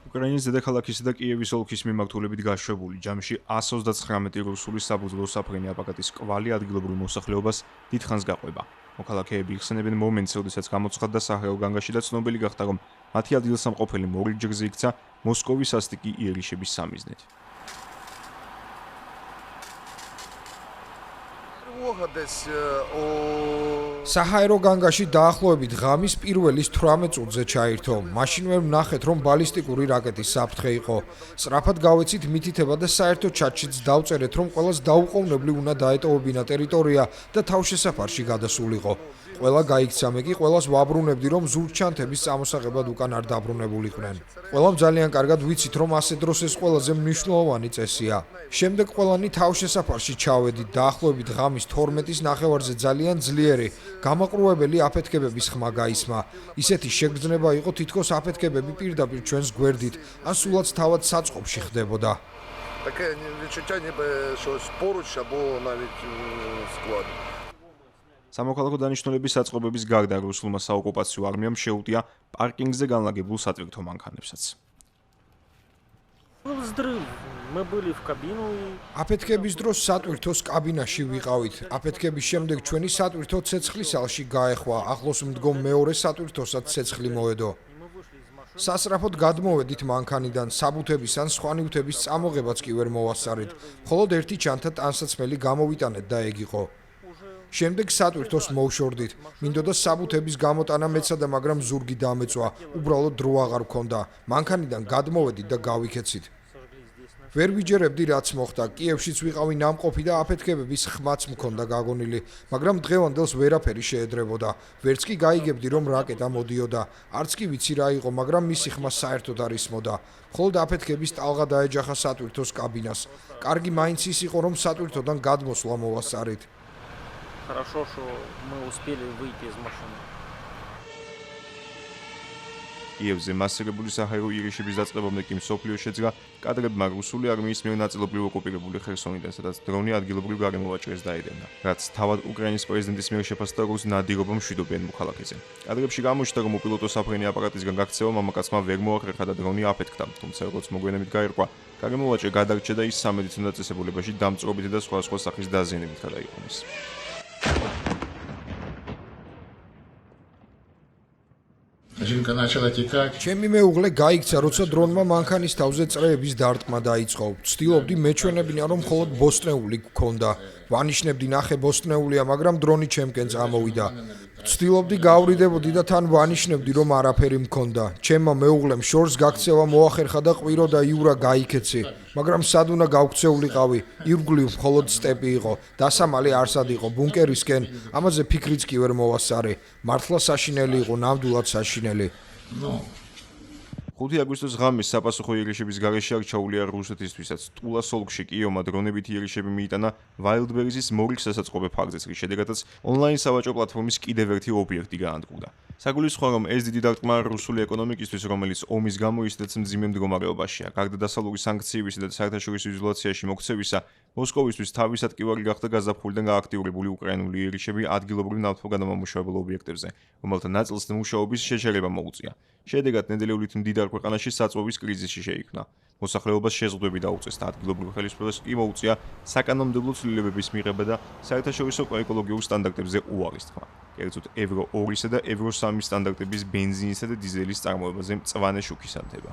უკრაინის დედაქალაქისა და კიევის ოლქის მიმართულებით გაშვებული ჯამში 129 რუსული საბრძოლო საფრენი აპარატის კვალი ადგილობრივ მოსახლეობას დიდხანს გაყვება. მოქალაქეები იხსენებენ მომენტს, როდესაც გამოცხადდა საჰაერო განგაში და ცნობილი გახდა, რომ მათი ადგილსამყოფელი მორიგ ჯგრზე იქცა მოსკოვის სასტიკი იერიშების სამიზნედ. საჰაერო განგაში დაახლოებით ღამის პირველის 18 წუთზე ჩაირთო. მაშინ ვერ ვნახეთ, რომ ბალისტიკური რაკეტის საფრთხე იყო. სწრაფად გავეცით მითითება და საერთო ჩატშიც დავწერეთ, რომ ყველას დაუყოვნებლივ უნდა დაეტოვებინა ტერიტორია და თავშესაფარში გადასულიყო. ყველა გაიქცა, მე კი ყველას ვაბრუნებდი, რომ ზურგჩანთების წამოსაღებად უკან არ დაბრუნებულიყვნენ. ყველამ ძალიან კარგად ვიცით, რომ ასე დროს ეს ყველაზე მნიშვნელოვანი წესია. შემდეგ ყველანი თავშესაფარში ჩავედით, დაახლოებით ღამის 12-ის ნახევარზე ძალიან ძლიერი, გამაყრუებელი აფეთქებების ხმა გაისმა. ისეთი შეგრძნება იყო, თითქოს აფეთქებები პირდაპირ ჩვენს გვერდით, ან სულაც თავად საწყობში ხდებოდა. Таке відчуття, ніби щось поруч або навіть склад. სამოქალაქო დანიშნულების საწყობების გარდა რუსულმა საოკუპაციო არმიამ შეუტია პარკინგზე განლაგებულ სატვირთო მანქანებსაც. აფეთქების დროს სატვირთოს კაბინაში ვიყავით. აფეთქების შემდეგ ჩვენი სატვირთო ცეცხლის ალში გაეხვა, ახლოს მდგომ მეორე სატვირთოსაც ცეცხლი მოედო. სასწრაფოდ გადმოვედით მანქანიდან, საბუთების ან სხვა ნივთების წამოღებაც კი ვერ მოვასწარით. მხოლოდ ერთი ჩანთა ტანსაცმელი გამოვიტანეთ და ეგ იყო. შემდეგ სატვირთოს მოვშორდით. მინდოდა საბუთების გამოტანა მეცადა, მაგრამ ზურგი დამეწვა, უბრალოდ დრო აღარ ვქონდა. მანქანიდან გადმოვედით და გავიქეცით. ვერ ვიჯერებდი რაც მოხდა. კიევშიც ვიყავი ნამყოფი და აფეთქებების ხმაც მქონდა გაგონილი, მაგრამ დღევანდელს ვერაფერი შეედრებოდა. ვერც კი გაიგებდი, რომ რაკეტა მოდიოდა. არც კი ვიცი რა იყო, მაგრამ მისი ხმა საერთოდ არ ისმოდა. მხოლოდ აფეთქების ტალღა დაეჯახა სატვირთოს კაბინას. კარგი მაინც ის იყო, რომ სატვირთოდან გადმოსვლა მოვასწარით. Хорошо, что мы успели выйти из машины. კიევზე მასირებული საჰაერო იერიშების დაწყებამდე კი მსოფლიოს შეძრა კადრებმა რუსული არმიის მიერ ნაწილობრივ ოკუპირებული ხერსონიდან, სადაც დრონი ადგილობრივ გარემოვაჭრეს დაედევნა, რაც თავად უკრაინის პრეზიდენტის მიერ შეფასდა როგორც ნადირობა მშვიდობიან მოქალაქეზე. კადრებში გამოჩნდა, რომ უპილოტო საფრენი აპარატისგან გაქცევა მამაკაცმა ვერ მოახერხა და დრონი აფეთქდა, თუმცა როგორც მოგვიანებით გაირკვა, გარემოვაჭრე გადარჩა და ის სამედიცინო დაწესებულებაში დამწვრობით და სხვადასხვა სახის დაზიანებით გადაიყვანეს. ჩემი მეუღლე გაიქცა, როცა დრონმა მანქანის თავზე წრეების დარტყმა დაიწყო. ვცდილობდი მეჩვენებინა, რომ მხოლოდ ბოსტნეული გქონდა. ვანიშნებდი ნახე ბოსტნეულია, მაგრამ დრონი ჩემკენ წამოვიდა. ვცდილობდი გავრიდებოდი და თან ვანიშნებდი, რომ არაფერი მქონდა. ჩემმა მეუღლემ შორს გაქცევა მოახერხა და ყვირო და იურა გაიქეცი. მაგრამ სად უნდა გავქცეულიყავი? ირგვლივ მხოლოდ სტეპი იყო. დასამალი არსად იყო ბუნკერისკენ, ამაზე ფიქრიც კი ვერ მოვასწარე. მართლა საშინელი იყო, ნამდვილად საშინელი. 5 აგვისტოს ღამის საპასუხო იერიშების გარეშე არჩაულია რუსეთისთვისაც. ტულას ოლქში კიევმა დრონებით იერიშები მიიტანა ვაილდბერგის მორიგ სასაწყობე ფარგლებს, რის შედეგადაც ონლაინ სავაჭრო პლატფორმის კიდევ ერთი ობიექტი გაანადგურდა. საგულისხმოა, რომ ეს დიდი დარტყმა რუსული ეკონომიკისთვის, რომელიც ომის გამო ისედაც მძიმე მდგომარეობაშია, გარდა დასავლური სანქციებისა და საერთაშორისო იზოლაციაში მოქცევისა, მოსკოვისთვის თავის ატკივარი გახდა გაზაფხულიდან გააქტიურებული უკრაინული იერიშები ადგილობრივ ნავთობგადამამუშავებელ ობიექტებზე, რომელთა ნაწილს მუშაობის შეჩერება მოუწია. შედეგად ნედელეულით მდიდარ ქვეყანაში საწვევის კრიზისი შეიქმნა. მოსახლეობას შეზღუდვები დაუწეს და ადგილობრივ ხელისუფლებას კი მოუწია საკანონმდებლო ცვლილებების მიღება და საერთაშორისო ეკოლოგიურ სტანდარტებზე უარის თქმა. კერძოდ ევრო 2-სა და ევრო 3 სტანდარტების ბენზინისა და დიზელის წარმოებაზე მწვანე შუქის ანთება.